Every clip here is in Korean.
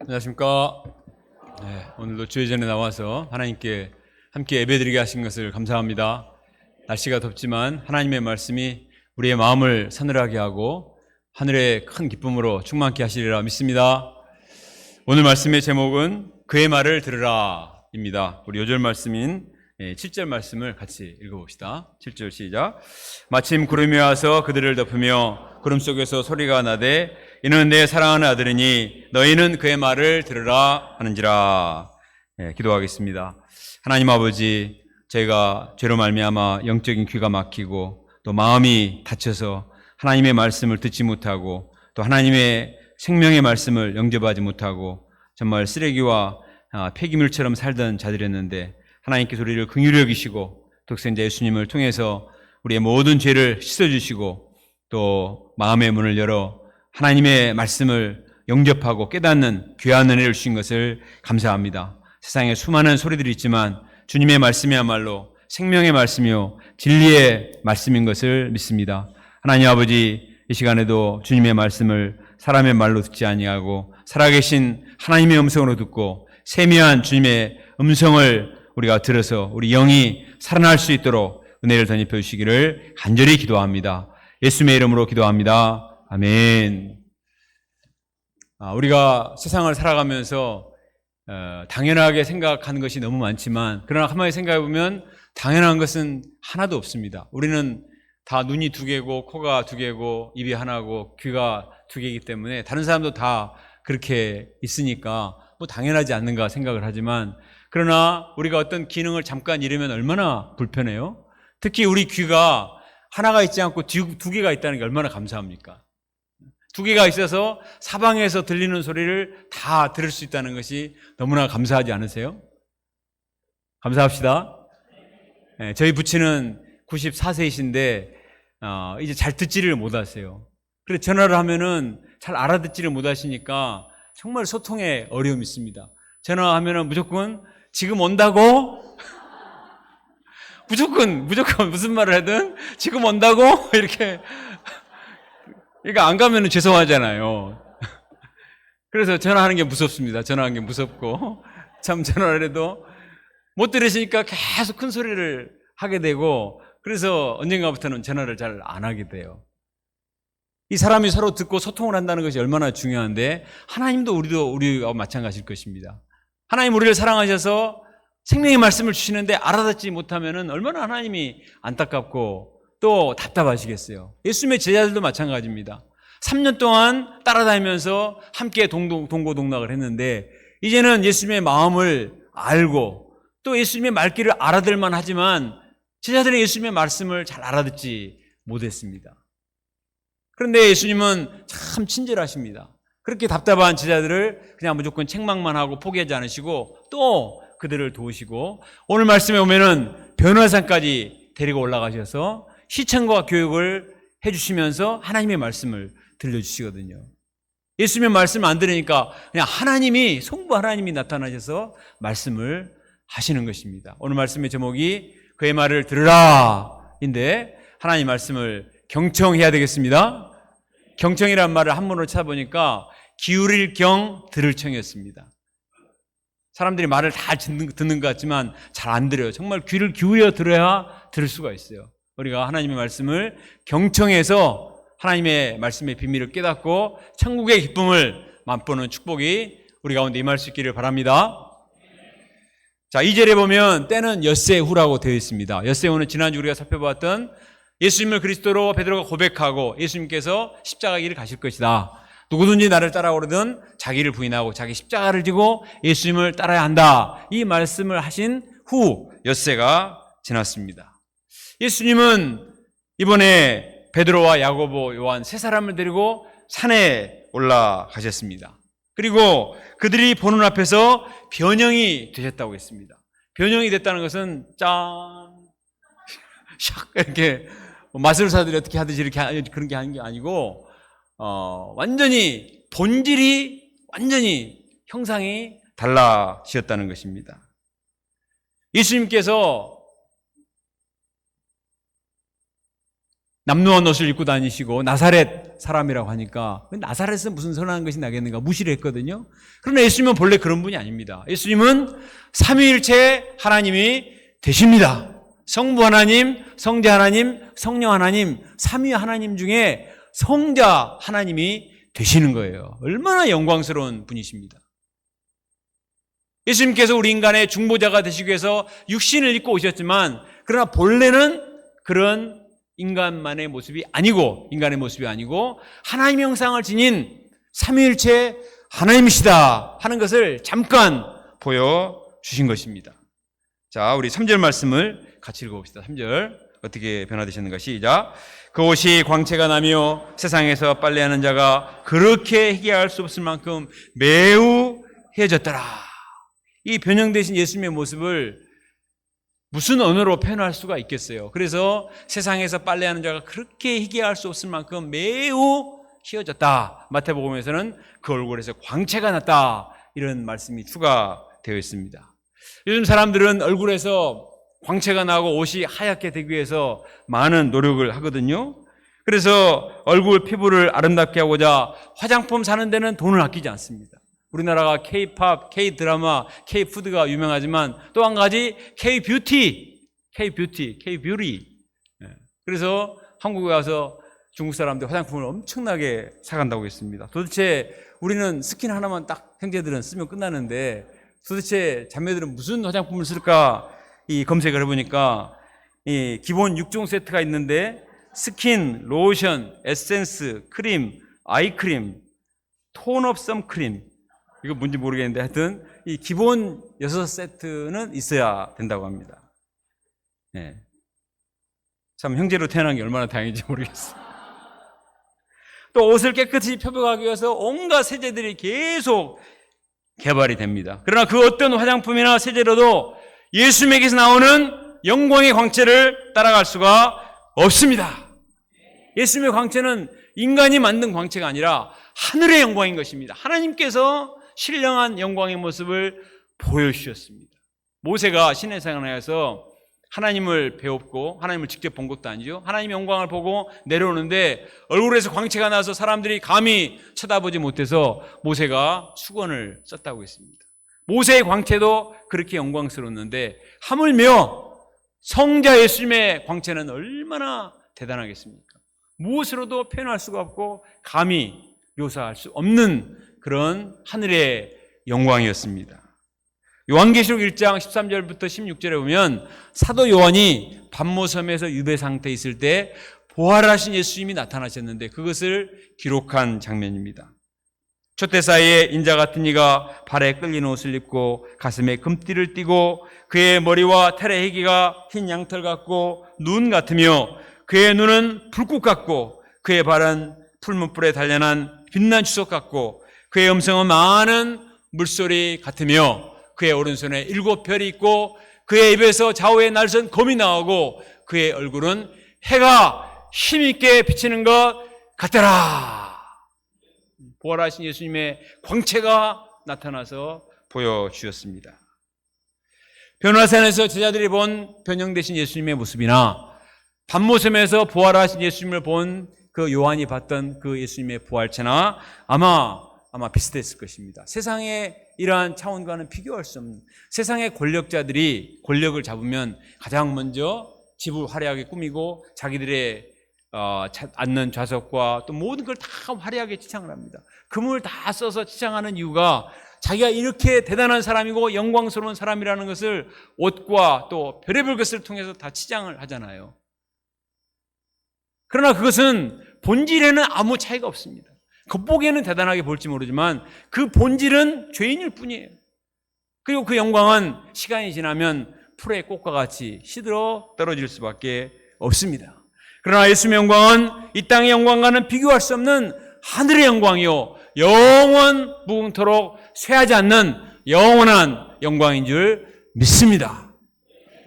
안녕하십니까. 오늘도 주의 전에 나와서 하나님께 함께 예배드리게 하신 것을 감사합니다. 날씨가 덥지만 하나님의 말씀이 우리의 마음을 서늘하게 하고 하늘의 큰 기쁨으로 충만케 하시리라 믿습니다. 오늘 말씀의 제목은 그의 말을 들으라 입니다. 우리 요절 말씀인 7절 말씀을 같이 읽어봅시다. 7절 시작. 마침 구름이 와서 그들을 덮으며 구름 속에서 소리가 나되 이는 내 사랑하는 아들이니 너희는 그의 말을 들으라 하는지라. 기도하겠습니다. 하나님 아버지, 저희가 죄로 말미암아 영적인 귀가 막히고 또 마음이 닫혀서 하나님의 말씀을 듣지 못하고 또 하나님의 생명의 말씀을 영접하지 못하고 정말 쓰레기와 폐기물처럼 살던 자들이었는데 하나님께서 우리를 긍휼히 여기시고 독생자 예수님을 통해서 우리의 모든 죄를 씻어주시고 또 마음의 문을 열어 하나님의 말씀을 영접하고 깨닫는 귀한 은혜를 주신 것을 감사합니다. 세상에 수많은 소리들이 있지만 주님의 말씀이야말로 생명의 말씀이요 진리의 말씀인 것을 믿습니다. 하나님 아버지, 이 시간에도 주님의 말씀을 사람의 말로 듣지 아니하고 살아계신 하나님의 음성으로 듣고 세미한 주님의 음성을 우리가 들어서 우리 영이 살아날 수 있도록 은혜를 덧입혀 주시기를 간절히 기도합니다. 예수님의 이름으로 기도합니다. 아멘. 우리가 세상을 살아가면서 당연하게 생각하는 것이 너무 많지만 그러나 가만히 생각해 보면 당연한 것은 하나도 없습니다. 우리는 다 눈이 두 개고 코가 두 개고 입이 하나고 귀가 두 개이기 때문에 다른 사람도 다 그렇게 있으니까 뭐 당연하지 않는가 생각을 하지만 그러나 우리가 어떤 기능을 잠깐 잃으면 얼마나 불편해요? 특히 우리 귀가 하나가 있지 않고 두 개가 있다는 게 얼마나 감사합니까? 두 개가 있어서 사방에서 들리는 소리를 다 들을 수 있다는 것이 너무나 감사하지 않으세요? 감사합시다. 저희 부친은 94세이신데 이제 잘 듣지를 못하세요. 그래서 전화를 하면은 잘 알아듣지를 못하시니까 정말 소통에 어려움이 있습니다. 전화하면은 무조건 지금 온다고? 무조건 무슨 말을 하든 지금 온다고? 이렇게. 그러니까 안 가면은 죄송하잖아요. 그래서 전화하는 게 무섭습니다. 전화하는 게 무섭고 참 전화를 해도 못 들으시니까 계속 큰 소리를 하게 되고 그래서 언젠가부터는 전화를 잘 안 하게 돼요. 이 사람이 서로 듣고 소통을 한다는 것이 얼마나 중요한데 하나님도 우리와 마찬가지일 것입니다. 하나님 우리를 사랑하셔서 생명의 말씀을 주시는데 알아듣지 못하면 얼마나 하나님이 안타깝고 또 답답하시겠어요. 예수님의 제자들도 마찬가지입니다. 3년 동안 따라다니면서 함께 동고동락을 했는데 이제는 예수님의 마음을 알고 또 예수님의 말귀를 알아들만 하지만 제자들은 예수님의 말씀을 잘 알아듣지 못했습니다. 그런데 예수님은 참 친절하십니다. 그렇게 답답한 제자들을 그냥 무조건 책망만 하고 포기하지 않으시고 또 그들을 도우시고 오늘 말씀에 보면은 변호사까지 데리고 올라가셔서 시청과 교육을 해주시면서 하나님의 말씀을 들려주시거든요. 예수님의 말씀을 안 들으니까 그냥 성부 하나님이 나타나셔서 말씀을 하시는 것입니다. 오늘 말씀의 제목이 그의 말을 들으라 인데 하나님 말씀을 경청해야 되겠습니다. 경청이란 말을 한문으로 찾아보니까 기울일 경 들을 청이었습니다. 사람들이 말을 다 듣는 것 같지만 잘 안 들어요. 정말 귀를 기울여 들어야 들을 수가 있어요. 우리가 하나님의 말씀을 경청해서 하나님의 말씀의 비밀을 깨닫고 천국의 기쁨을 맛보는 축복이 우리 가운데 임할 수 있기를 바랍니다. 자, 2절에 보면 때는 엿새 후라고 되어 있습니다. 엿새 후는 지난주 우리가 살펴봤던 예수님을 그리스도로 베드로가 고백하고 예수님께서 십자가 길을 가실 것이다. 누구든지 나를 따라오려든 자기를 부인하고 자기 십자가를 지고 예수님을 따라야 한다. 이 말씀을 하신 후 엿새가 지났습니다. 예수님은 이번에 베드로와 야고보, 요한 세 사람을 데리고 산에 올라가셨습니다. 그리고 그들이 보는 앞에서 변형이 되셨다고 했습니다. 변형이 됐다는 것은 짠, 샥 이렇게 마술사들이 어떻게 하듯이 이렇게 그런 게 하는 게 아니고 완전히 본질이 완전히 형상이 달라지셨다는 것입니다. 예수님께서 남루한 옷을 입고 다니시고 나사렛 사람이라고 하니까 나사렛에서 무슨 선한 것이 나겠는가 무시를 했거든요. 그러나 예수님은 본래 그런 분이 아닙니다. 예수님은 삼위일체 하나님이 되십니다. 성부 하나님, 성자 하나님, 성령 하나님, 삼위 하나님 중에 성자 하나님이 되시는 거예요. 얼마나 영광스러운 분이십니다. 예수님께서 우리 인간의 중보자가 되시기 위해서 육신을 입고 오셨지만 그러나 본래는 그런 인간의 모습이 아니고 하나님의 형상을 지닌 삼위일체 하나님이시다 하는 것을 잠깐 보여주신 것입니다. 자, 우리 3절 말씀을 같이 읽어봅시다. 3절 어떻게 변화되셨는가. 시작. 그 옷이 광채가 나며 세상에서 빨래하는 자가 그렇게 희귀할 수 없을 만큼 매우 헤어졌더라. 이 변형되신 예수님의 모습을 무슨 언어로 표현할 수가 있겠어요. 그래서 세상에서 빨래하는 자가 그렇게 희귀할 수 없을 만큼 매우 희어졌다. 마태복음에서는 그 얼굴에서 광채가 났다. 이런 말씀이 추가되어 있습니다. 요즘 사람들은 얼굴에서 광채가 나고 옷이 하얗게 되기 위해서 많은 노력을 하거든요. 그래서 얼굴 피부를 아름답게 하고자 화장품 사는 데는 돈을 아끼지 않습니다. 우리나라가 K-팝, K-드라마, K-푸드가 유명하지만 또 한 가지 K-뷰티. 그래서 한국에 와서 중국 사람들 화장품을 엄청나게 사간다고 했습니다. 도대체 우리는 스킨 하나만 딱 형제들은 쓰면 끝나는데 도대체 자매들은 무슨 화장품을 쓸까 이 검색을 해보니까 이 기본 6종 세트가 있는데 스킨, 로션, 에센스, 크림, 아이크림, 톤업 선크림 이거 뭔지 모르겠는데 하여튼 이 기본 6세트는 있어야 된다고 합니다. 네. 참 형제로 태어난 게 얼마나 다행인지 모르겠어요. 또 옷을 깨끗이 표백하기 위해서 온갖 세제들이 계속 개발이 됩니다. 그러나 그 어떤 화장품이나 세제로도 예수님에게서 나오는 영광의 광채를 따라갈 수가 없습니다. 예수님의 광채는 인간이 만든 광채가 아니라 하늘의 영광인 것입니다. 하나님께서 신령한 영광의 모습을 보여주셨습니다. 모세가 시내산에서 하나님을 배웠고 하나님을 직접 본 것도 아니죠. 하나님의 영광을 보고 내려오는데 얼굴에서 광채가 나서 사람들이 감히 쳐다보지 못해서 모세가 수건을 썼다고 했습니다. 모세의 광채도 그렇게 영광스러웠는데 하물며 성자 예수님의 광채는 얼마나 대단하겠습니까? 무엇으로도 표현할 수가 없고 감히 묘사할 수 없는 그런 하늘의 영광이었습니다. 요한계시록 1장 13절부터 16절에 보면 사도 요한이 반모섬에서 유배 상태에 있을 때 부활하신 예수님이 나타나셨는데 그것을 기록한 장면입니다. 촛대 사이에 인자 같은 이가 발에 끌린 옷을 입고 가슴에 금띠를 띠고 그의 머리와 털의 희기가 흰 양털 같고 눈 같으며 그의 눈은 불꽃 같고 그의 발은 풀무불에 단련한 빛난 주석 같고 그의 음성은 많은 물소리 같으며 그의 오른손에 7별이 있고 그의 입에서 좌우에 날선 검이 나오고 그의 얼굴은 해가 힘있게 비치는 것 같더라. 부활하신 예수님의 광채가 나타나서 보여주셨습니다. 변화산에서 제자들이 본 변형되신 예수님의 모습이나 반모섬에서 부활하신 예수님을 본 그 요한이 봤던 그 예수님의 부활체나 아마 비슷했을 것입니다. 세상의 이러한 차원과는 비교할 수 없는 세상의 권력자들이 권력을 잡으면 가장 먼저 집을 화려하게 꾸미고 자기들의 앉는 좌석과 또 모든 걸 다 화려하게 치장을 합니다. 금을 다 써서 치장하는 이유가 자기가 이렇게 대단한 사람이고 영광스러운 사람이라는 것을 옷과 또 별의별 것을 통해서 다 치장을 하잖아요. 그러나 그것은 본질에는 아무 차이가 없습니다. 겉보기에는 대단하게 볼지 모르지만 그 본질은 죄인일 뿐이에요. 그리고 그 영광은 시간이 지나면 풀의 꽃과 같이 시들어 떨어질 수밖에 없습니다. 그러나 예수님의 영광은 이 땅의 영광과는 비교할 수 없는 하늘의 영광이요 영원 무궁토록 쇠하지 않는 영원한 영광인 줄 믿습니다.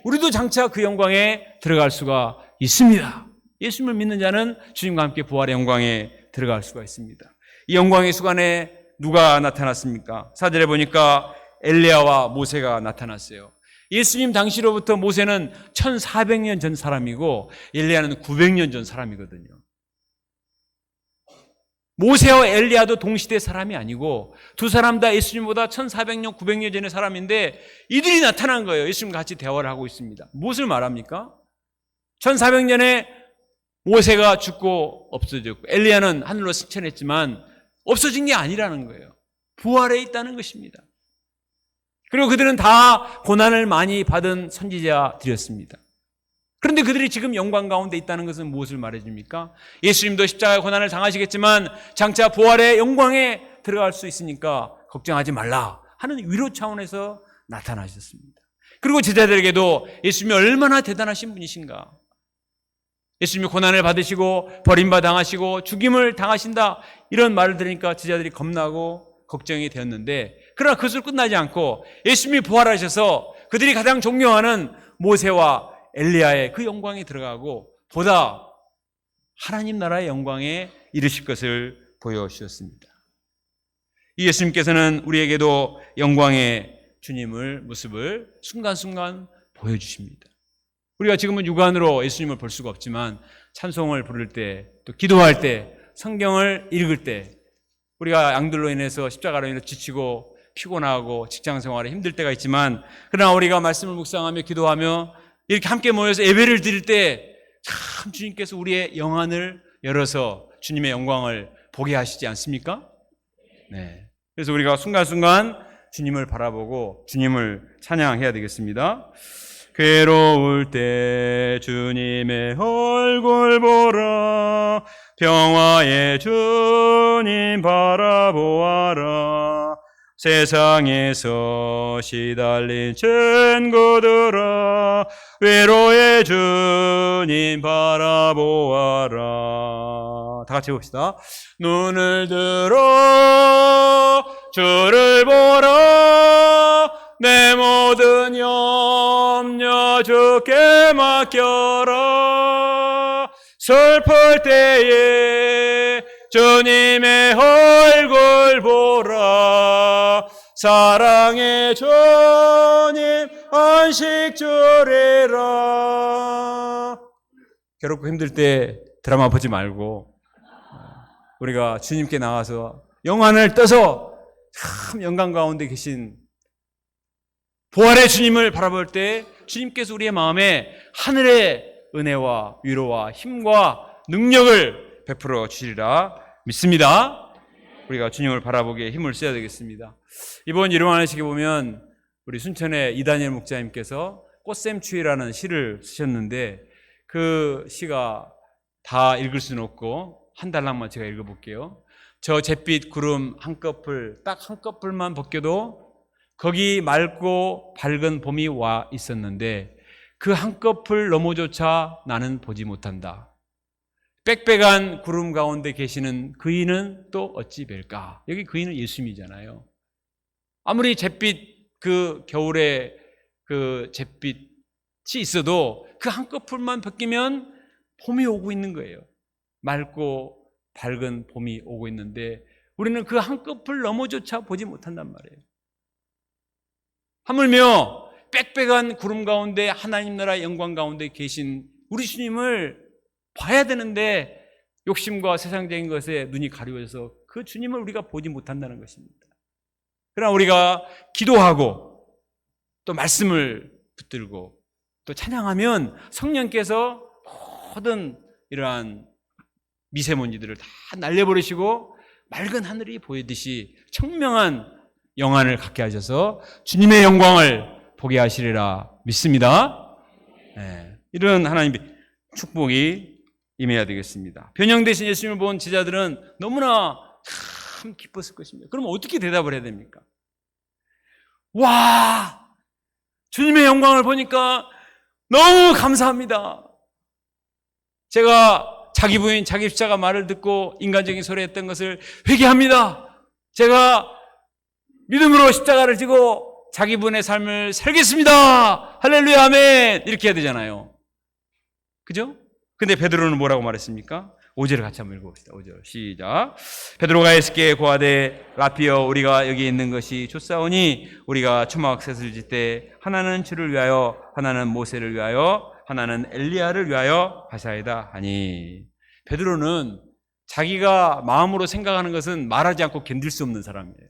우리도 장차 그 영광에 들어갈 수가 있습니다. 예수님을 믿는 자는 주님과 함께 부활의 영광에 들어갈 수가 있습니다. 이 영광의 수간에 누가 나타났습니까? 4절에 보니까 엘리야와 모세가 나타났어요. 예수님 당시로부터 모세는 1400년 전 사람이고 엘리야는 900년 전 사람이거든요. 모세와 엘리야도 동시대 사람이 아니고 두 사람 다 예수님보다 1400년, 900년 전의 사람인데 이들이 나타난 거예요. 예수님과 같이 대화를 하고 있습니다. 무엇을 말합니까? 1400년에 모세가 죽고 없어졌고 엘리야는 하늘로 승천했지만 없어진 게 아니라는 거예요. 부활해 있다는 것입니다. 그리고 그들은 다 고난을 많이 받은 선지자들이었습니다. 그런데 그들이 지금 영광 가운데 있다는 것은 무엇을 말해줍니까? 예수님도 십자가 고난을 당하시겠지만 장차 부활의 영광에 들어갈 수 있으니까 걱정하지 말라 하는 위로 차원에서 나타나셨습니다. 그리고 제자들에게도 예수님이 얼마나 대단하신 분이신가, 예수님이 고난을 받으시고 버림받아 당하시고 죽임을 당하신다 이런 말을 들으니까 제자들이 겁나고 걱정이 되었는데, 그러나 그것으로 끝나지 않고 예수님이 부활하셔서 그들이 가장 존경하는 모세와 엘리야의 그 영광에 들어가고 보다 하나님 나라의 영광에 이르실 것을 보여주셨습니다. 이 예수님께서는 우리에게도 영광의 주님을 모습을 순간순간 보여주십니다. 우리가 지금은 육안으로 예수님을 볼 수가 없지만 찬송을 부를 때, 또 기도할 때, 성경을 읽을 때 우리가 양들로 인해서 십자가로 인해서 지치고 피곤하고 직장생활에 힘들 때가 있지만, 그러나 우리가 말씀을 묵상하며 기도하며 이렇게 함께 모여서 예배를 드릴 때 참 주님께서 우리의 영안을 열어서 주님의 영광을 보게 하시지 않습니까? 네. 그래서 우리가 순간순간 주님을 바라보고 주님을 찬양해야 되겠습니다. 괴로울 때 주님의 얼굴 보라, 평화의 주님 바라보아라. 세상에서 시달린 친구들아, 외로의 주님 바라보아라. 다 같이 봅시다. 눈을 들어 주를 보라, 내 모든 염려 주께 맡겨라. 슬플 때에 주님의 얼굴 보라, 사랑의 주님 안식 주리라. 괴롭고 힘들 때 드라마 보지 말고 우리가 주님께 나가서 영안을 떠서 참 영광 가운데 계신 부활의 주님을 바라볼 때 주님께서 우리의 마음에 하늘의 은혜와 위로와 힘과 능력을 베풀어 주시리라 믿습니다. 우리가 주님을 바라보기에 힘을 써야 되겠습니다. 이번 일용안식에 보면 우리 순천의 이다니엘 목자님께서 꽃샘추위라는 시를 쓰셨는데, 그 시가 다 읽을 수는 없고 한 달락만 제가 읽어볼게요. 저 잿빛 구름 한꺼풀, 딱 한꺼풀만 벗겨도 거기 맑고 밝은 봄이 와 있었는데 그 한꺼풀 너머조차 나는 보지 못한다. 빽빽한 구름 가운데 계시는 그이는 또 어찌 뵐까? 여기 그이는 예수님이잖아요. 아무리 잿빛, 그 겨울에 그 잿빛이 있어도 그 한꺼풀만 벗기면 봄이 오고 있는 거예요. 맑고 밝은 봄이 오고 있는데 우리는 그 한꺼풀 너머조차 보지 못한단 말이에요. 하물며 빽빽한 구름 가운데 하나님 나라 영광 가운데 계신 우리 주님을 봐야 되는데 욕심과 세상적인 것에 눈이 가려워져서 그 주님을 우리가 보지 못한다는 것입니다. 그러나 우리가 기도하고 또 말씀을 붙들고 또 찬양하면 성령께서 모든 이러한 미세먼지들을 다 날려버리시고 맑은 하늘이 보이듯이 청명한 영안을 갖게 하셔서 주님의 영광을 보게 하시리라 믿습니다. 네, 이런 하나님의 축복이 임해야 되겠습니다. 변형되신 예수님을 본 제자들은 너무나 참 기뻤을 것입니다. 그럼 어떻게 대답을 해야 됩니까? 와, 주님의 영광을 보니까 너무 감사합니다. 제가 자기 부인, 자기 십자가 말을 듣고 인간적인 소리 했던 것을 회개합니다. 제가 믿음으로 십자가를 지고 자기 부인의 삶을 살겠습니다. 할렐루야 아멘. 이렇게 해야 되잖아요. 그죠? 근데 베드로는 뭐라고 말했습니까? 5절을 같이 한번 읽어봅시다. 5절 시작. 베드로가 예수께 고하되 라피여, 우리가 여기 있는 것이 좋사오니 우리가 초막셋을 짓되 하나는 주를 위하여, 하나는 모세를 위하여, 하나는 엘리야를 위하여 하사이다 하니. 베드로는 자기가 마음으로 생각하는 것은 말하지 않고 견딜 수 없는 사람이에요.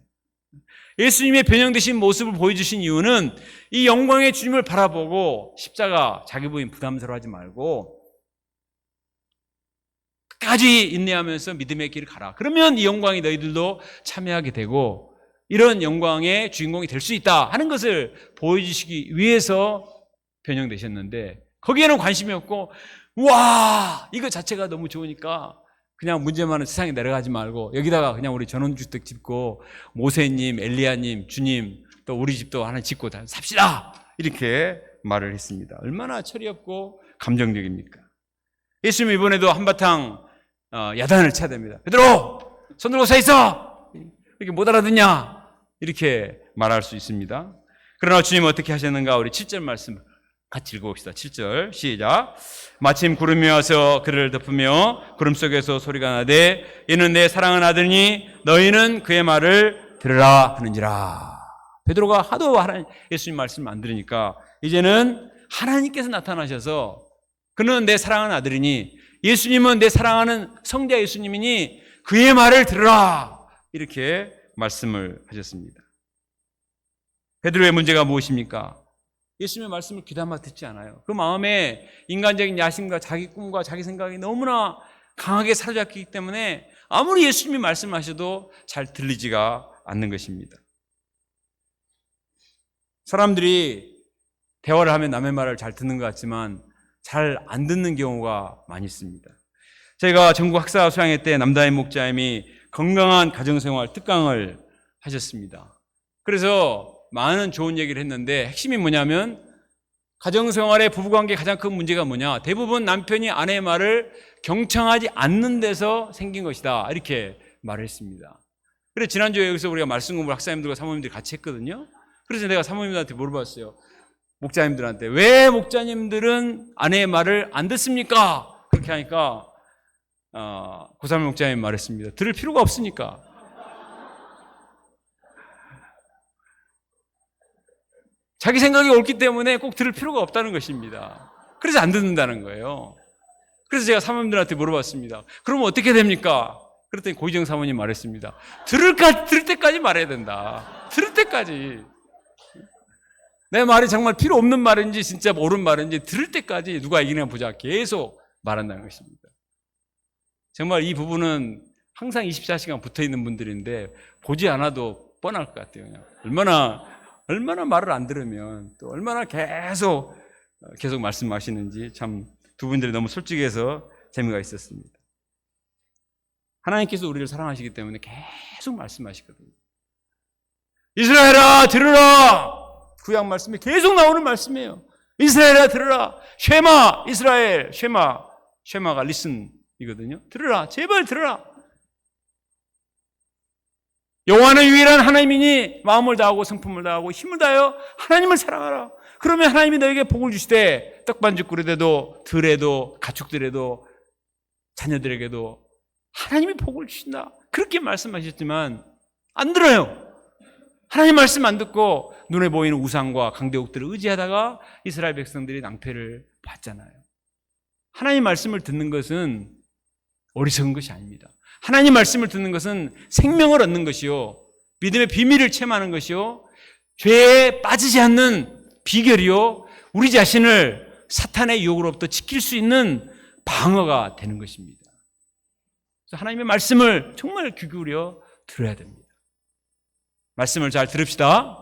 예수님의 변형되신 모습을 보여주신 이유는 이 영광의 주님을 바라보고 십자가 자기 부인 부담스러워하지 말고 끝까지 인내하면서 믿음의 길을 가라. 그러면 이 영광이 너희들도 참여하게 되고 이런 영광의 주인공이 될 수 있다 하는 것을 보여주시기 위해서 변형되셨는데 거기에는 관심이 없고 와 이거 자체가 너무 좋으니까 그냥 문제 많은 세상에 내려가지 말고 여기다가 그냥 우리 전원주택 짓고 모세님, 엘리야님, 주님 또 우리 집도 하나 짓고 다 삽시다 이렇게 말을 했습니다. 얼마나 철이 없고 감정적입니까? 예수님 이번에도 한바탕 야단을 쳐야 됩니다. 베드로 손 들고 서 있어 이렇게 못 알아듣냐 이렇게 말할 수 있습니다. 그러나 주님은 어떻게 하셨는가 우리 7절 말씀 같이 읽어봅시다. 7절 시작. 마침 구름이 와서 그를 덮으며 구름 속에서 소리가 나되 이는 내 사랑하는 아들이니 너희는 그의 말을 들으라 하는지라. 베드로가 하도 예수님 말씀을 안 들으니까 이제는 하나님께서 나타나셔서 그는 내 사랑하는 아들이니 예수님은 내 사랑하는 성자 예수님이니 그의 말을 들으라 이렇게 말씀을 하셨습니다. 베드로의 문제가 무엇입니까? 예수님의 말씀을 귀담아 듣지 않아요. 그 마음에 인간적인 야심과 자기 꿈과 자기 생각이 너무나 강하게 사로잡히기 때문에 아무리 예수님이 말씀하셔도 잘 들리지가 않는 것입니다. 사람들이 대화를 하면 남의 말을 잘 듣는 것 같지만 잘 안 듣는 경우가 많이 있습니다. 제가 전국 학사 수양회 때 남다임 목자님이 건강한 가정생활 특강을 하셨습니다. 그래서 많은 좋은 얘기를 했는데 핵심이 뭐냐면 가정생활의 부부관계의 가장 큰 문제가 뭐냐, 대부분 남편이 아내의 말을 경청하지 않는 데서 생긴 것이다 이렇게 말을 했습니다. 그래서 지난주에 여기서 우리가 말씀 공부를 학사님들과 사모님들이 같이 했거든요. 그래서 내가 사모님들한테 물어봤어요. 목자님들한테 왜 목자님들은 아내의 말을 안 듣습니까? 그렇게 하니까 고삼 목자님 말했습니다. 들을 필요가 없으니까. 자기 생각이 옳기 때문에 꼭 들을 필요가 없다는 것입니다. 그래서 안 듣는다는 거예요. 그래서 제가 사모님들한테 물어봤습니다. 그러면 어떻게 됩니까? 그랬더니 고희정 사모님 말했습니다. 들을 때까지 말해야 된다. 들을 때까지. 내 말이 정말 필요 없는 말인지 진짜 옳은 말인지 들을 때까지 누가 이기나 보자 계속 말한다는 것입니다. 정말 이 부분은 항상 24시간 붙어 있는 분들인데 보지 않아도 뻔할 것 같아요. 그냥. 얼마나 말을 안 들으면 또 얼마나 계속 말씀하시는지 참 두 분들이 너무 솔직해서 재미가 있었습니다. 하나님께서 우리를 사랑하시기 때문에 계속 말씀하시거든요. 이스라엘아 들으라. 구약 말씀이 계속 나오는 말씀이에요. 이스라엘아 들으라. 쉐마 이스라엘 쉐마가 listen이거든요. 들으라. 제발 들으라. 여호와는 유일한 하나님이니 마음을 다하고 성품을 다하고 힘을 다하여 하나님을 사랑하라. 그러면 하나님이 너에게 복을 주시되 떡반죽 그릇에도 들에도 가축들에도 자녀들에게도 하나님이 복을 주신다. 그렇게 말씀하셨지만 안 들어요. 하나님 말씀 안 듣고 눈에 보이는 우상과 강대국들을 의지하다가 이스라엘 백성들이 낭패를 봤잖아요. 하나님 말씀을 듣는 것은 어리석은 것이 아닙니다. 하나님 말씀을 듣는 것은 생명을 얻는 것이요, 믿음의 비밀을 체험하는 것이요, 죄에 빠지지 않는 비결이요, 우리 자신을 사탄의 유혹으로부터 지킬 수 있는 방어가 되는 것입니다. 그래서 하나님의 말씀을 정말 귀 기울여 들어야 됩니다. 말씀을 잘 들읍시다.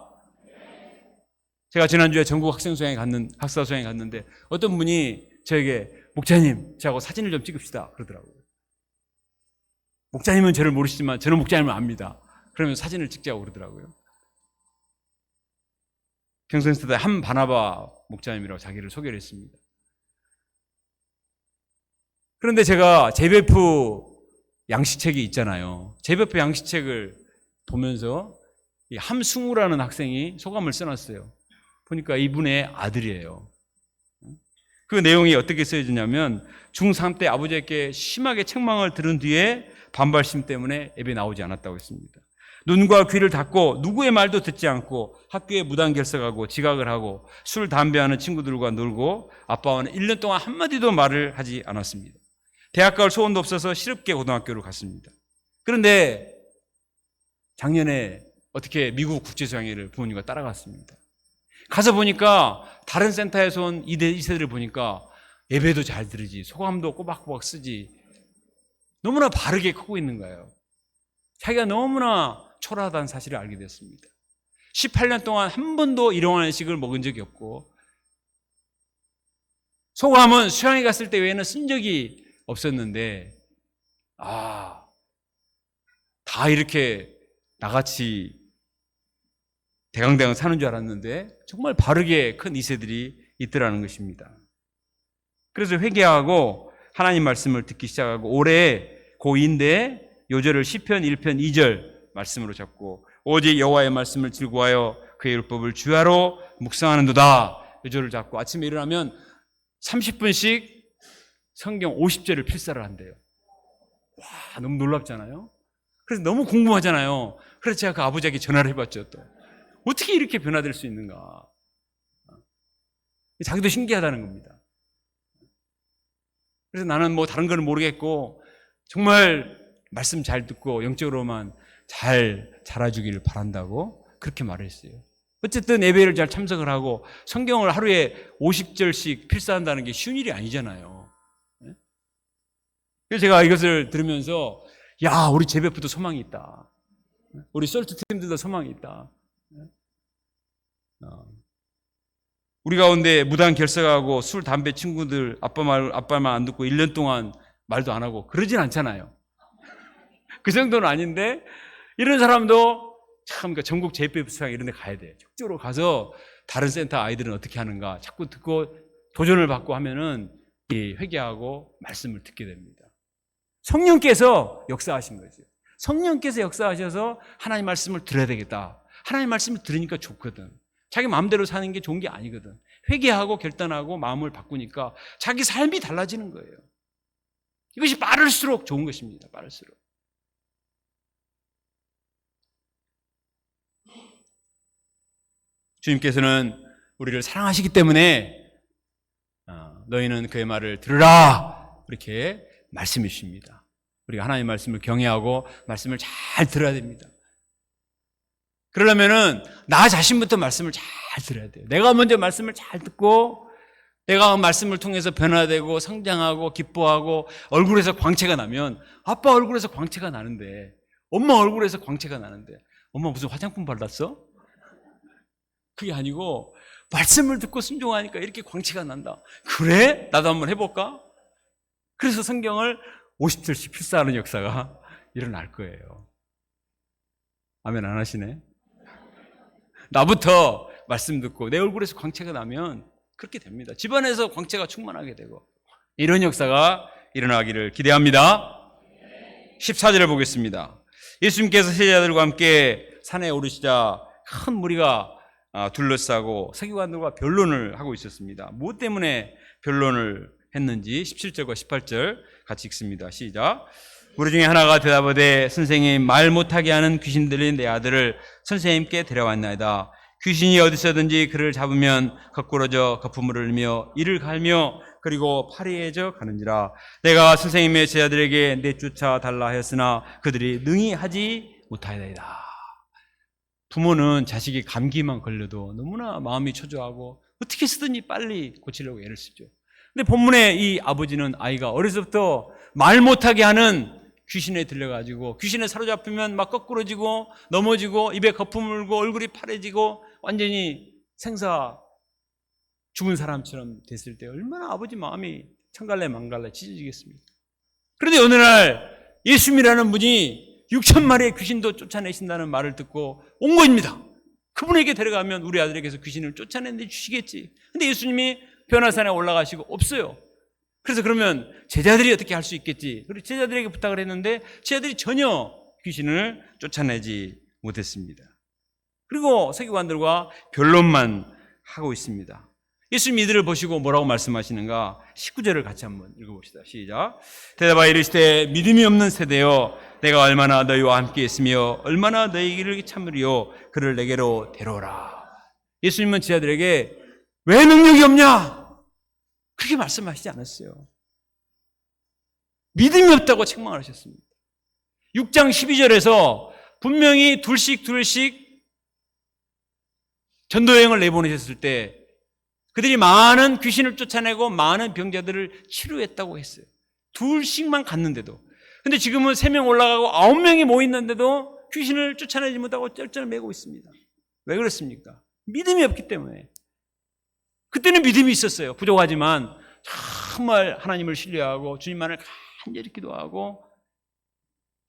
제가 지난주에 전국 학사 수양회 갔는데 어떤 분이 저에게 목자님, 저하고 사진을 좀 찍읍시다 그러더라고요. 목자님은 저를 모르시지만 저는 목자님을 압니다. 그러면 사진을 찍자고 그러더라고요. 평소에 한 바나바 목자님이라고 자기를 소개를 했습니다. 그런데 제가 제베프 양식책이 있잖아요. 제베프 양식책을 보면서 이 함승우라는 학생이 소감을 써놨어요. 보니까 이분의 아들이에요. 그 내용이 어떻게 쓰여지냐면 중3 때 아버지에게 심하게 책망을 들은 뒤에 반발심 때문에 예배 나오지 않았다고 했습니다. 눈과 귀를 닫고 누구의 말도 듣지 않고 학교에 무단 결석하고 지각을 하고 술, 담배하는 친구들과 놀고 아빠와는 1년 동안 한마디도 말을 하지 않았습니다. 대학 갈 소원도 없어서 실업계 고등학교를 갔습니다. 그런데 작년에 어떻게 미국 국제수양회를 부모님과 따라갔습니다. 가서 보니까 다른 센터에서 온 2세들을 보니까 예배도 잘 들으지, 소감도 꼬박꼬박 쓰지, 너무나 바르게 크고 있는 거예요. 자기가 너무나 초라하다는 사실을 알게 됐습니다. 18년 동안 한 번도 일용할 음식을 먹은 적이 없고, 소감은 수양회 갔을 때 외에는 쓴 적이 없었는데, 다 이렇게 나같이 대강대강 사는 줄 알았는데 정말 바르게 큰 2세들이 있더라는 것입니다. 그래서 회개하고 하나님 말씀을 듣기 시작하고, 올해 고2인데 요절을 시편 1편 2절 말씀으로 잡고, 오직 여호와의 말씀을 즐거워하여 그의 율법을 주야로 묵상하는도다 요절을 잡고, 아침에 일어나면 30분씩 성경 50절을 필사를 한대요. 와, 너무 놀랍잖아요. 그래서 너무 궁금하잖아요. 그래서 제가 그 아버지에게 전화를 해봤죠. 또 어떻게 이렇게 변화될 수 있는가. 자기도 신기하다는 겁니다. 그래서 나는 뭐 다른 거는 모르겠고 정말 말씀 잘 듣고 영적으로만 잘 자라주기를 바란다고 그렇게 말했어요. 어쨌든 예배를 잘 참석을 하고 성경을 하루에 50절씩 필사한다는 게 쉬운 일이 아니잖아요. 그래서 제가 이것을 들으면서, 야, 우리 제베프도 소망이 있다. 우리 솔트 팀들도 소망이 있다. 우리 가운데 무단 결석하고 술, 담배 친구들 아빠 말 안 듣고 1년 동안 말도 안 하고 그러진 않잖아요. 그 정도는 아닌데 이런 사람도 참 전국 JPF 수양 이런 데 가야 돼. 적극적으로 가서 다른 센터 아이들은 어떻게 하는가 자꾸 듣고 도전을 받고 하면은 회개하고 말씀을 듣게 됩니다. 성령께서 역사하신 거죠. 성령께서 역사하셔서 하나님 말씀을 들어야 되겠다. 하나님 말씀을 들으니까 좋거든. 자기 마음대로 사는 게 좋은 게 아니거든. 회개하고 결단하고 마음을 바꾸니까 자기 삶이 달라지는 거예요. 이것이 빠를수록 좋은 것입니다. 빠를수록. 주님께서는 우리를 사랑하시기 때문에 너희는 그의 말을 들으라 이렇게 말씀해 주십니다. 우리가 하나님의 말씀을 경외하고 말씀을 잘 들어야 됩니다. 그러려면은 나 자신부터 말씀을 잘 들어야 돼요. 내가 먼저 말씀을 잘 듣고 내가 말씀을 통해서 변화되고 성장하고 기뻐하고 얼굴에서 광채가 나면, 아빠 얼굴에서 광채가 나는데, 엄마 얼굴에서 광채가 나는데, 엄마 무슨 화장품 발랐어? 그게 아니고 말씀을 듣고 순종하니까 이렇게 광채가 난다. 그래? 나도 한번 해볼까? 그래서 성경을 50절씩 필사하는 역사가 일어날 거예요. 아멘 안 하시네? 나부터 말씀 듣고 내 얼굴에서 광채가 나면 그렇게 됩니다. 집안에서 광채가 충만하게 되고 이런 역사가 일어나기를 기대합니다. 14절을 보겠습니다. 예수님께서 세자들과 함께 산에 오르시자 큰 무리가 둘러싸고 서기관들과 변론을 하고 있었습니다. 무엇 때문에 변론을 했는지 17절과 18절 같이 읽습니다. 시작. 무리 중에 하나가 대답하되 선생님, 말 못하게 하는 귀신 들린 내 아들을 선생님께 데려왔나이다. 귀신이 어디서든지 그를 잡으면 거꾸러져 거품을 흘리며 이를 갈며 그리고 파리해져 가는지라. 내가 선생님의 제자들에게 내쫓아 달라 하였으나 그들이 능히 하지 못하였나이다. 부모는 자식이 감기만 걸려도 너무나 마음이 초조하고 어떻게 쓰든지 빨리 고치려고 애를 쓰죠. 근데 본문에 이 아버지는 아이가 어려서부터 말 못하게 하는 귀신에 들려가지고 귀신에 사로잡히면 막 거꾸러지고 넘어지고 입에 거품 물고 얼굴이 파래지고 완전히 생사 죽은 사람처럼 됐을 때 얼마나 아버지 마음이 천갈래 만갈래 찢어지겠습니까? 그런데 어느 날 예수님이라는 분이 6,000마리의 귀신도 쫓아내신다는 말을 듣고 온 것입니다. 그분에게 데려가면 우리 아들에게서 귀신을 쫓아내는데 주시겠지. 근데 예수님이 변화산에 올라가시고 없어요. 그래서 그러면 제자들이 어떻게 할 수 있겠지? 그리고 제자들에게 부탁을 했는데 제자들이 전혀 귀신을 쫓아내지 못했습니다. 그리고 서기관들과 변론만 하고 있습니다. 예수님이 이들을 보시고 뭐라고 말씀하시는가? 19절을 같이 한번 읽어봅시다. 시작. 대답하여 이르시되 믿음이 없는 세대여, 내가 얼마나 너희와 함께 있으며 얼마나 너희를 참으리요, 그를 내게로 데려오라. 예수님은 제자들에게 왜 능력이 없냐? 그렇게 말씀하시지 않았어요. 믿음이 없다고 책망을 하셨습니다. 6장 12절에서 분명히 둘씩 전도여행을 내보내셨을 때 그들이 많은 귀신을 쫓아내고 많은 병자들을 치료했다고 했어요. 둘씩만 갔는데도. 근데 지금은 3명 올라가고 9명이 모였는데도 귀신을 쫓아내지 못하고 쩔쩔 매고 있습니다. 왜 그렇습니까? 믿음이 없기 때문에. 그때는 믿음이 있었어요. 부족하지만 정말 하나님을 신뢰하고 주님만을 간절히 기도하고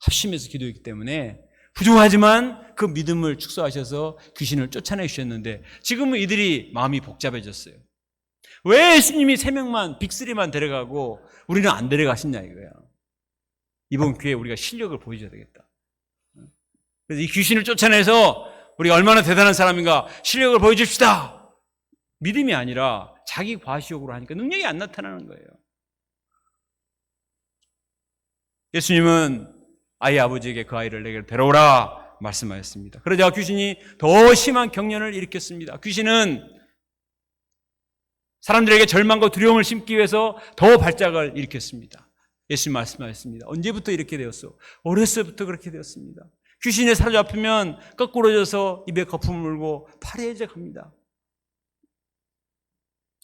합심해서 기도했기 때문에 부족하지만 그 믿음을 축소하셔서 귀신을 쫓아내 주셨는데 지금은 이들이 마음이 복잡해졌어요. 왜 예수님이 3명만 빅3만 데려가고 우리는 안 데려가시냐 이거야. 이번 기회에 우리가 실력을 보여줘야 되겠다. 그래서 이 귀신을 쫓아내서 우리가 얼마나 대단한 사람인가 실력을 보여줍시다. 믿음이 아니라 자기 과시욕으로 하니까 능력이 안 나타나는 거예요. 예수님은 아이 아버지에게 그 아이를 내게 데려오라 말씀하셨습니다. 그러자 귀신이 더 심한 경련을 일으켰습니다. 귀신은 사람들에게 절망과 두려움을 심기 위해서 더 발작을 일으켰습니다. 예수님 말씀하셨습니다. 언제부터 이렇게 되었어? 어렸을 때부터 그렇게 되었습니다. 귀신에 사로잡히면 거꾸러져서 입에 거품을 물고 파리해져 갑니다.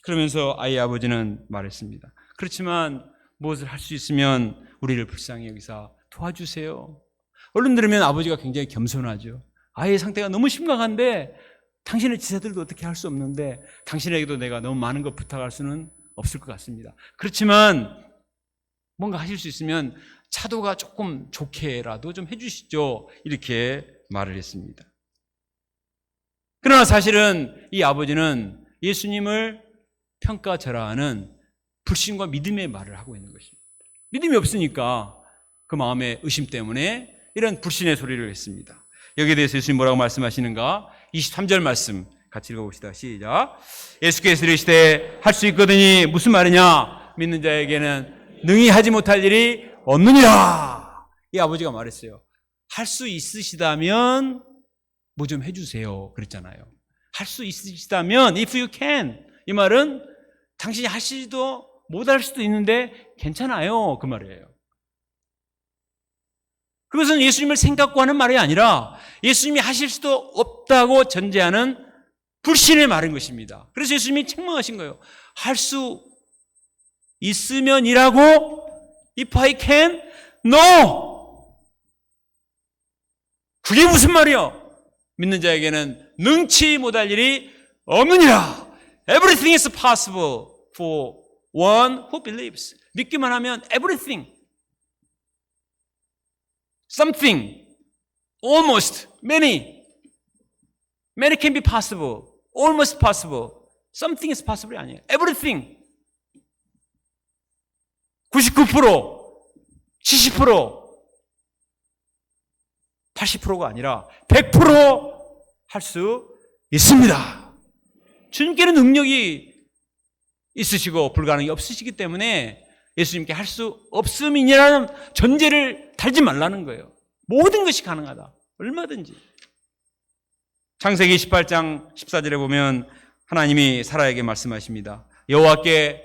그러면서 아이 아버지는 말했습니다. 그렇지만 무엇을 할 수 있으면 우리를 불쌍히 여기사 도와주세요. 얼른 들으면 아버지가 굉장히 겸손하죠. 아이의 상태가 너무 심각한데 당신의 지사들도 어떻게 할 수 없는데 당신에게도 내가 너무 많은 것 부탁할 수는 없을 것 같습니다. 그렇지만 뭔가 하실 수 있으면 차도가 조금 좋게라도 좀 해주시죠. 이렇게 말을 했습니다. 그러나 사실은 이 아버지는 예수님을 평가절하하는 불신과 믿음의 말을 하고 있는 것입니다. 믿음이 없으니까 그 마음의 의심 때문에 이런 불신의 소리를 했습니다. 여기에 대해서 예수님 뭐라고 말씀하시는가? 23절 말씀 같이 읽어봅시다. 시작. 예수께서 이르시되 할 수 있거든이 무슨 말이냐? 믿는 자에게는 능히 하지 못할 일이 없느니라. 이 아버지가 말했어요. 할 수 있으시다면 뭐 좀 해주세요. 그랬잖아요. 할 수 있으시다면 if you can. 이 말은 당신이 하시지도 못할 수도 있는데 괜찮아요. 그 말이에요. 그것은 예수님을 생각고 하는 말이 아니라 예수님이 하실 수도 없다고 전제하는 불신의 말인 것입니다. 그래서 예수님이 책망하신 거예요. 할 수 있으면이라고 if I can? No! 그게 무슨 말이야? 믿는 자에게는 능치 못할 일이 없느니라. Everything is possible for one who believes. 믿기만 하면 everything, something, almost, many can be possible, almost possible, something is possible 아니에요. everything. 99%, 70%, 80%가 아니라 100% 할 수 있습니다. 주님께는 능력이 있으시고 불가능이 없으시기 때문에 예수님께 할 수 없음이라는 전제를 달지 말라는 거예요. 모든 것이 가능하다. 얼마든지. 창세기 18장 14절에 보면 하나님이 사라에게 말씀하십니다. 여호와께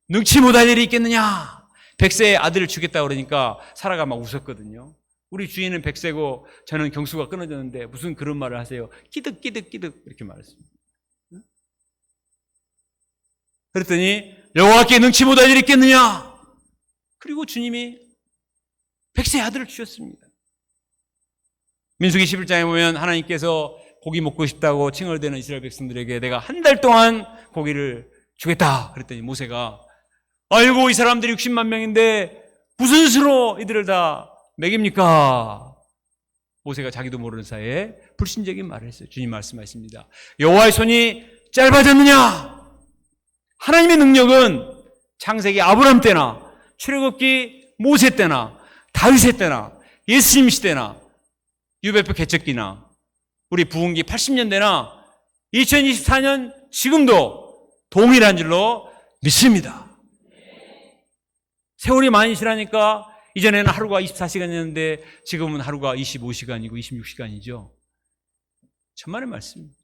능치 못할 일이 있겠느냐? 100세의 아들을 주겠다 그러니까 사라가 막 웃었거든요. 우리 주인은 100세고 저는 경수가 끊어졌는데 무슨 그런 말을 하세요? 끼득끼득끼득 이렇게 말했습니다. 그랬더니 여호와께 능치 못할 일이 있겠느냐? 그리고 주님이 100세의 아들을 주셨습니다. 민수기 11장에 보면 하나님께서 고기 먹고 싶다고 칭얼대는 이스라엘 백성들에게 내가 한 달 동안 고기를 주겠다 그랬더니 모세가 아이고 이 사람들이 60만 명인데 무슨 수로 이들을 다 먹입니까? 모세가 자기도 모르는 사이에 불신적인 말을 했어요. 주님 말씀하십니다. 여호와의 손이 짧아졌느냐? 하나님의 능력은 창세기 아브람 때나 출애굽기 모세 때나 다윗의 때나 예수님 시대나 유배표 개척기나 우리 부흥기 80년대나 2024년 지금도 동일한 줄로 믿습니다. 세월이 많이 지나니까 이전에는 하루가 24시간이었는데 지금은 하루가 25시간이고 26시간이죠. 천만의 말씀입니다.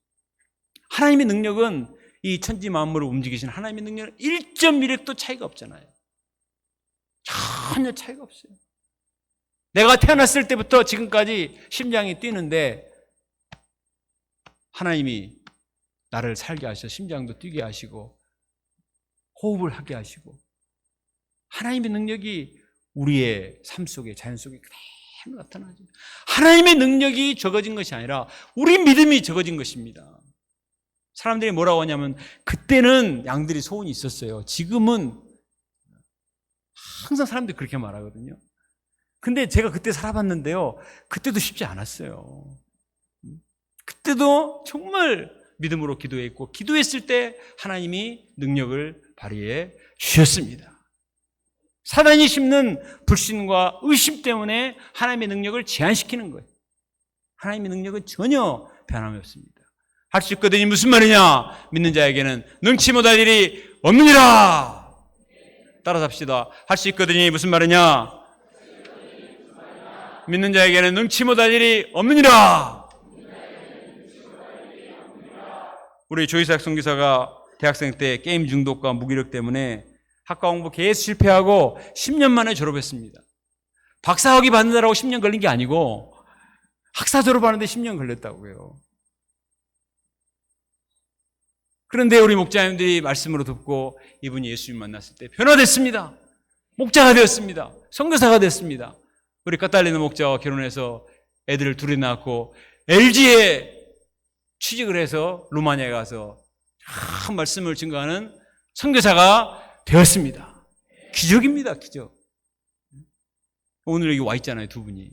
하나님의 능력은 이 천지 만물을 움직이시는 하나님의 능력은 1.1획도 차이가 없잖아요. 전혀 차이가 없어요. 내가 태어났을 때부터 지금까지 심장이 뛰는데 하나님이 나를 살게 하셔 심장도 뛰게 하시고 호흡을 하게 하시고 하나님의 능력이 우리의 삶 속에 자연 속에 그대로 나타나죠. 하나님의 능력이 적어진 것이 아니라 우리 믿음이 적어진 것입니다. 사람들이 뭐라고 하냐면 그때는 양들이 소원이 있었어요. 지금은 항상 사람들이 그렇게 말하거든요. 근데 제가 그때 살아봤는데요. 그때도 쉽지 않았어요. 그때도 정말 믿음으로 기도했고 기도했을 때 하나님이 능력을 발휘해 주셨습니다. 사단이 심는 불신과 의심 때문에 하나님의 능력을 제한시키는 거예요. 하나님의 능력은 전혀 변함이 없습니다. 할 수 있거든이 무슨 말이냐? 믿는 자에게는 능치 못할 일이 없느니라. 따라서 합시다. 할 수 있거든이 무슨 말이냐? 믿는 자에게는 능치 못할 일이 없느니라. 우리 조이삭 선교사가 대학생 때 게임 중독과 무기력 때문에 학과 공부 계속 실패하고 10년 만에 졸업했습니다. 박사학위 받는다라고 10년 걸린 게 아니고 학사 졸업하는데 10년 걸렸다고요. 그런데 우리 목자님들이 말씀으로 듣고 이분이 예수님 만났을 때 변화됐습니다. 목자가 되었습니다. 선교사가 됐습니다. 우리 까탈리나 목자와 결혼해서 애들을 둘이 낳고 LG에 취직을 해서 루마니아에 가서 참 말씀을 증거하는 선교사가 되었습니다. 기적입니다. 기적. 오늘 여기 와 있잖아요. 두 분이.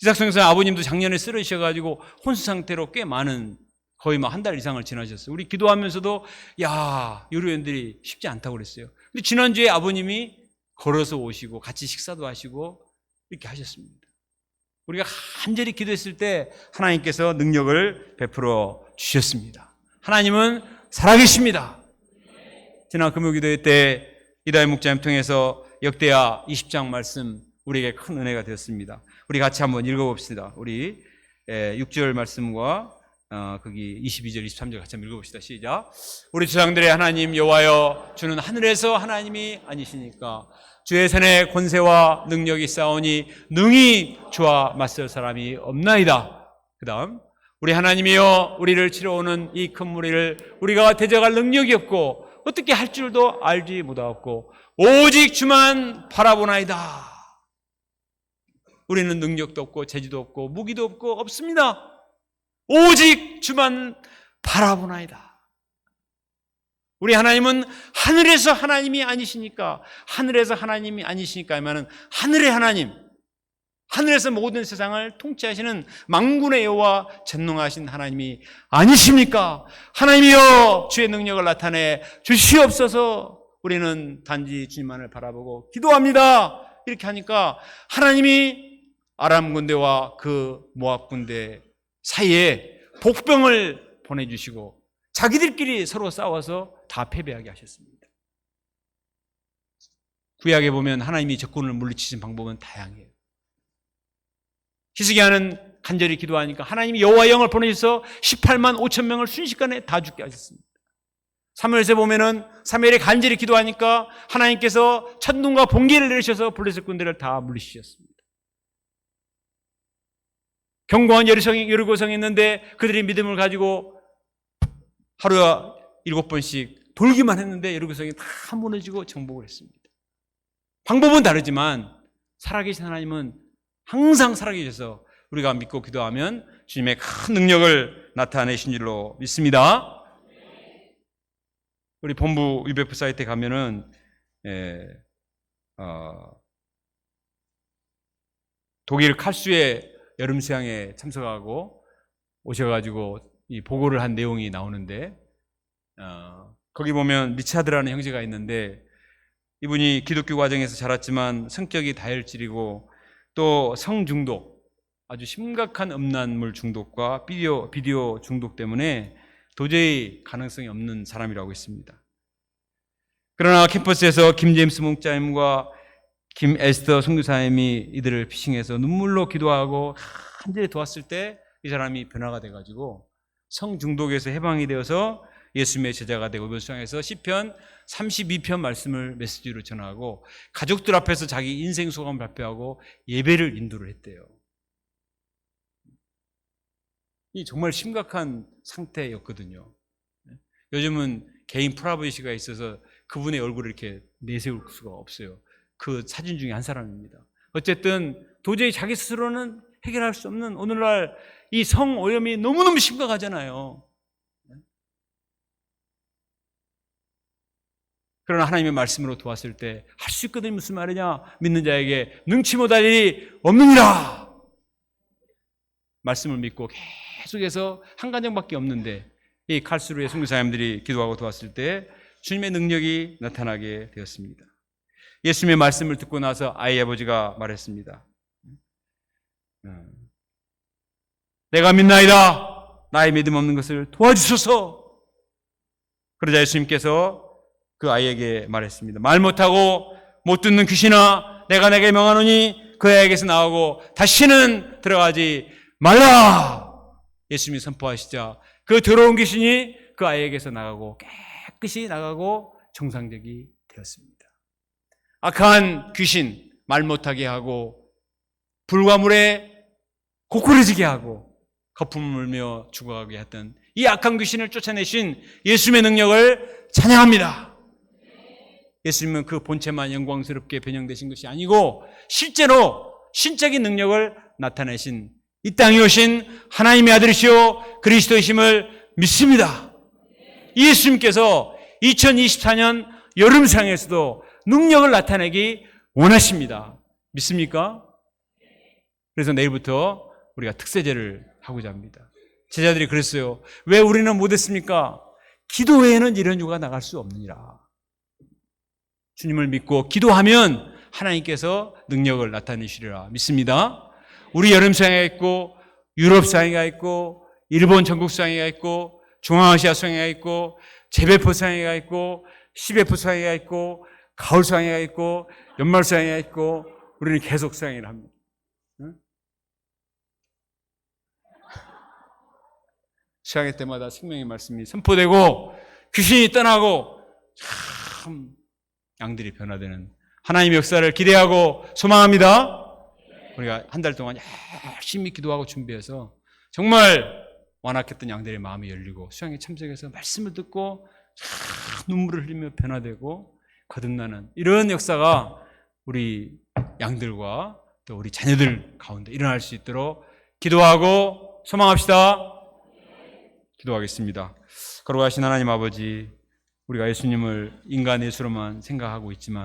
이삭 선교사 아버님도 작년에 쓰러지셔가지고 혼수 상태로 꽤 많은 거의 막 한 달 이상을 지나셨어요. 우리 기도하면서도 야 유료연들이 쉽지 않다고 그랬어요. 근데 지난주에 아버님이 걸어서 오시고 같이 식사도 하시고 이렇게 하셨습니다. 우리가 간절히 기도했을 때 하나님께서 능력을 베풀어 주셨습니다. 하나님은 살아계십니다. 지난 금요기도회 때 이다희 목자님 통해서 역대하 20장 말씀 우리에게 큰 은혜가 되었습니다. 우리 같이 한번 읽어봅시다. 우리 6절 말씀과 거기 22절 23절 같이 한번 읽어봅시다. 시작. 우리 조상들의 하나님 여호와여 주는 하늘에서 하나님이 아니시니까 주의 손에 권세와 능력이 있사오니 능히 주와 맞설 사람이 없나이다. 그 다음 우리 하나님이여 우리를 치러오는 이 큰 무리를 우리가 대적할 능력이 없고 어떻게 할 줄도 알지 못하였고 오직 주만 바라보나이다. 우리는 능력도 없고 재주도 없고 무기도 없고 없습니다. 오직 주만 바라보나이다. 우리 하나님은 하늘에서 하나님이 아니시니까 하늘에서 하나님이 아니시니까 하면은 하늘의 하나님, 하늘에서 모든 세상을 통치하시는 만군의 여호와 전능하신 하나님이 아니십니까? 하나님이여 주의 능력을 나타내 주시옵소서. 우리는 단지 주님만을 바라보고 기도합니다. 이렇게 하니까 하나님이 아람 군대와 그 모압 군대 사이에 복병을 보내주시고 자기들끼리 서로 싸워서 다 패배하게 하셨습니다. 구약에 보면 하나님이 적군을 물리치신 방법은 다양해요. 히스기야는 간절히 기도하니까 하나님이 여호와의 영을 보내셔서 18만 5천 명을 순식간에 다 죽게 하셨습니다. 사무엘서에 보면은 사무엘이 간절히 기도하니까 하나님께서 천둥과 번개를 내리셔서 블레셋 군대를 다 물리치셨습니다. 견고한 여리고성이 있는데 그들이 믿음을 가지고 하루에 7번씩 돌기만 했는데 여리고성이 다 무너지고 정복을 했습니다. 방법은 다르지만 살아계신 하나님은 항상 살아계셔서 우리가 믿고 기도하면 주님의 큰 능력을 나타내신 줄로 믿습니다. 우리 본부 UBF 사이트에 가면은 독일 칼수의 여름 수양에 참석하고 오셔가지고 이 보고를 한 내용이 나오는데 거기 보면 리차드라는 형제가 있는데 이분이 기독교 과정에서 자랐지만 성격이 다혈질이고 또 성중독, 아주 심각한 음란물 중독과 비디오 중독 때문에 도저히 가능성이 없는 사람이라고 했습니다. 그러나 캠퍼스에서 김 제임스 목자님과 김 에스더 선교사님이 이들을 피싱해서 눈물로 기도하고 간절히 도왔을 때 이 사람이 변화가 돼가지고 성중독에서 해방이 되어서 예수님의 제자가 되고 이번 수양에서 시편 32편 말씀을 메시지로 전하고 가족들 앞에서 자기 인생 소감을 발표하고 예배를 인도를 했대요. 이 정말 심각한 상태였거든요. 요즘은 개인 프라이버시가 있어서 그분의 얼굴을 이렇게 내세울 수가 없어요. 그 사진 중에 한 사람입니다. 어쨌든 도저히 자기 스스로는 해결할 수 없는 오늘날 이 성오염이 너무너무 심각하잖아요. 그러나 하나님의 말씀으로 도왔을 때 할 수 있거든요. 무슨 말이냐? 믿는 자에게 능치 못할 일이 없느니라. 말씀을 믿고 계속해서 한 가정밖에 없는데 이 칼수루의 선교사님들이 기도하고 도왔을 때 주님의 능력이 나타나게 되었습니다. 예수님의 말씀을 듣고 나서 아이 아버지가 말했습니다. 내가 믿나이다. 나의 믿음 없는 것을 도와주소서. 그러자 예수님께서 그 아이에게 말했습니다. 말 못하고 못 듣는 귀신아, 내가 내게 명하노니 그 아이에게서 나오고 다시는 들어가지 말라. 예수님이 선포하시자 그 더러운 귀신이 그 아이에게서 나가고 깨끗이 나가고 정상적이 되었습니다. 악한 귀신, 말 못하게 하고 불과 물에 고꾸라지게 하고 거품을 물며 죽어가게 했던 이 악한 귀신을 쫓아내신 예수님의 능력을 찬양합니다. 예수님은 그 본체만 영광스럽게 변형되신 것이 아니고 실제로 신적인 능력을 나타내신 이 땅에 오신 하나님의 아들이시오 그리스도이심을 믿습니다. 예수님께서 2024년 여름상에서도 능력을 나타내기 원하십니다. 믿습니까? 그래서 내일부터 우리가 특세제를 하고자 합니다. 제자들이 그랬어요. 왜 우리는 못했습니까? 기도 외에는 이런 유가 나갈 수 없느니라. 주님을 믿고 기도하면 하나님께서 능력을 나타내시리라 믿습니다. 우리 여름 수양회가 있고 유럽 수양회가 있고 일본 전국 수양회가 있고 중앙아시아 수양회가 있고 재배포 수양회가 있고 시베포 수양회가 있고 가을 수양회가 있고 연말 수양회가 있고 우리는 계속 수양회를 합니다. 수양회 때마다 생명의 말씀이 선포되고 귀신이 떠나고 참 양들이 변화되는 하나님의 역사를 기대하고 소망합니다. 우리가 한 달 동안 열심히 기도하고 준비해서 정말 완악했던 양들의 마음이 열리고 수양에 참석해서 말씀을 듣고 눈물을 흘리며 변화되고 거듭나는 이런 역사가 우리 양들과 또 우리 자녀들 가운데 일어날 수 있도록 기도하고 소망합시다. 기도하겠습니다. 거룩하신 하나님 아버지, 우리가 예수님을 인간의 수로만 생각하고 있지만